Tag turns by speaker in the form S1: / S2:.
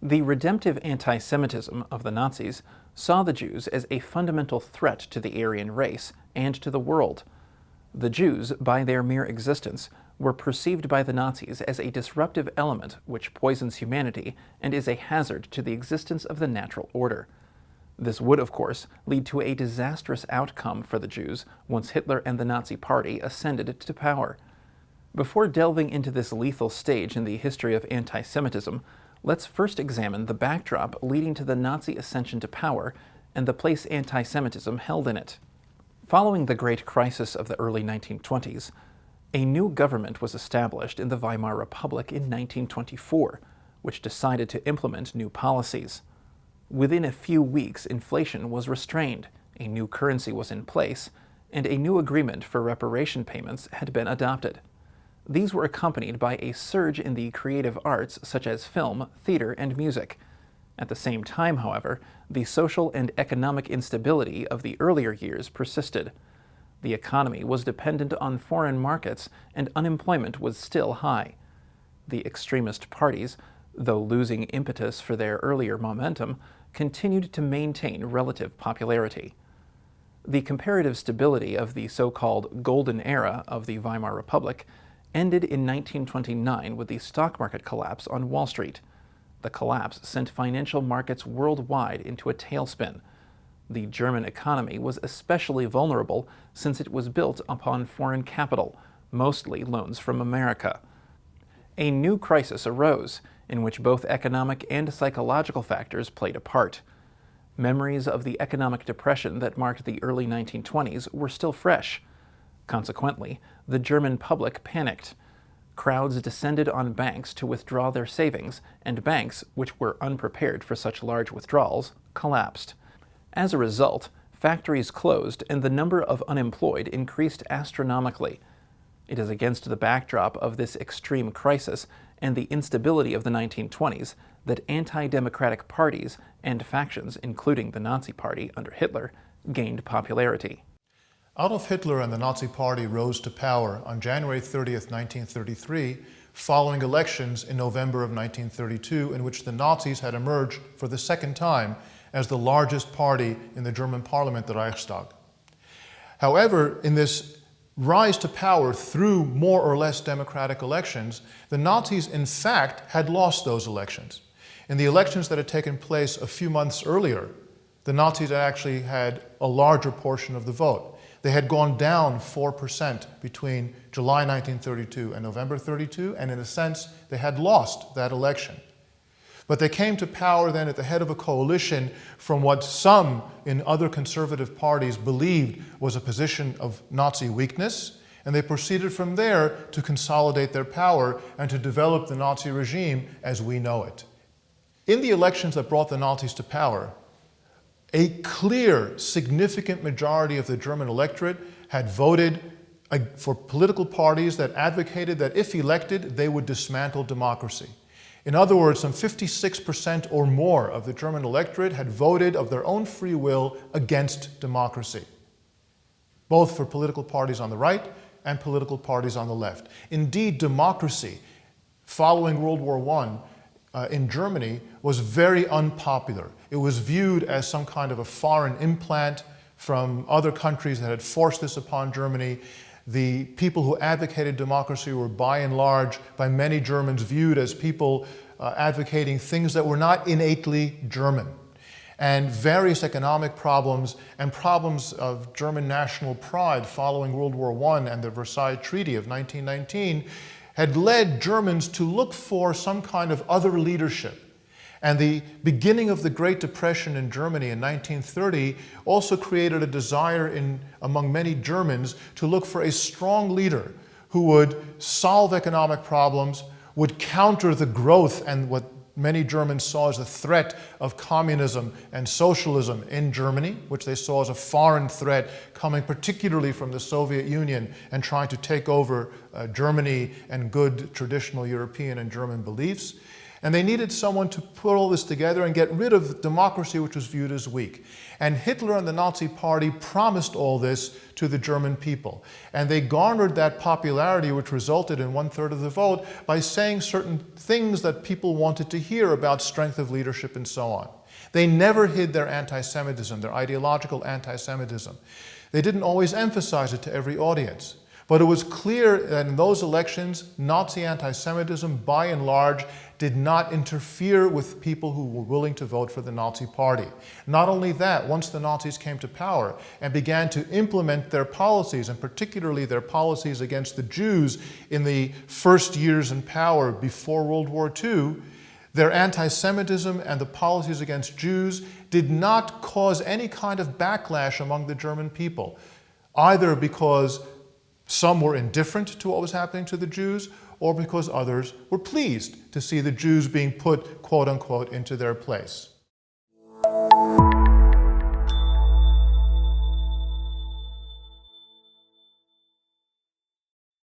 S1: The redemptive anti-Semitism of the Nazis saw the Jews as a fundamental threat to the Aryan race and to the world. The Jews, by their mere existence, were perceived by the Nazis as a disruptive element which poisons humanity and is a hazard to the existence of the natural order. This would, of course, lead to a disastrous outcome for the Jews once Hitler and the Nazi Party ascended to power. Before delving into this lethal stage in the history of anti-Semitism, let's first examine the backdrop leading to the Nazi ascension to power and the place anti-Semitism held in it. Following the Great Crisis of the early 1920s, a new government was established in the Weimar Republic in 1924, which decided to implement new policies. Within a few weeks, inflation was restrained, a new currency was in place, and a new agreement for reparation payments had been adopted. These were accompanied by a surge in the creative arts such as film, theater, and music. At the same time, however, the social and economic instability of the earlier years persisted. The economy was dependent on foreign markets, and unemployment was still high. The extremist parties, though losing impetus for their earlier momentum, continued to maintain relative popularity. The comparative stability of the so-called golden era of the Weimar Republic ended in 1929 with the stock market collapse on Wall Street. The collapse sent financial markets worldwide into a tailspin. The German economy was especially vulnerable since it was built upon foreign capital, mostly loans from America. A new crisis arose, in which both economic and psychological factors played a part. Memories of the economic depression that marked the early 1920s were still fresh. Consequently, the German public panicked. Crowds descended on banks to withdraw their savings, and banks, which were unprepared for such large withdrawals, collapsed. As a result, factories closed and the number of unemployed increased astronomically. It is against the backdrop of this extreme crisis and the instability of the 1920s that anti-democratic parties and factions, including the Nazi Party under Hitler, gained popularity.
S2: Adolf Hitler and the Nazi Party rose to power on January 30th, 1933, following elections in November of 1932, in which the Nazis had emerged for the second time as the largest party in the German parliament, the Reichstag. However, in this rise to power through more or less democratic elections, the Nazis in fact had lost those elections. In the elections that had taken place a few months earlier, the Nazis had actually had a larger portion of the vote. They had gone down 4% between July 1932 and November 32, and in a sense, they had lost that election. But they came to power then at the head of a coalition from what some in other conservative parties believed was a position of Nazi weakness, and they proceeded from there to consolidate their power and to develop the Nazi regime as we know it. In the elections that brought the Nazis to power, a clear, significant majority of the German electorate had voted for political parties that advocated that if elected, they would dismantle democracy. In other words, some 56% or more of the German electorate had voted of their own free will against democracy, both for political parties on the right and political parties on the left. Indeed, democracy, following World War I in Germany, was very unpopular. It was viewed as some kind of a foreign implant from other countries that had forced this upon Germany. The people who advocated democracy were by and large, by many Germans, viewed as people advocating things that were not innately German. And various economic problems and problems of German national pride following World War I and the Versailles Treaty of 1919 had led Germans to look for some kind of other leadership. And the beginning of the Great Depression in Germany in 1930 also created a desire among many Germans to look for a strong leader who would solve economic problems, would counter the growth and what many Germans saw as a threat of communism and socialism in Germany, which they saw as a foreign threat coming particularly from the Soviet Union and trying to take over Germany and good traditional European and German beliefs. And they needed someone to put all this together and get rid of democracy, which was viewed as weak. And Hitler and the Nazi Party promised all this to the German people. And they garnered that popularity, which resulted in 1/3 of the vote, by saying certain things that people wanted to hear about strength of leadership and so on. They never hid their anti-Semitism, their ideological anti-Semitism. They didn't always emphasize it to every audience. But it was clear that in those elections, Nazi anti-Semitism, by and large, did not interfere with people who were willing to vote for the Nazi Party. Not only that, once the Nazis came to power and began to implement their policies, and particularly their policies against the Jews in the first years in power before World War II, their anti-Semitism and the policies against Jews did not cause any kind of backlash among the German people, either because some were indifferent to what was happening to the Jews, or because others were pleased to see the Jews being put, quote unquote, into their place.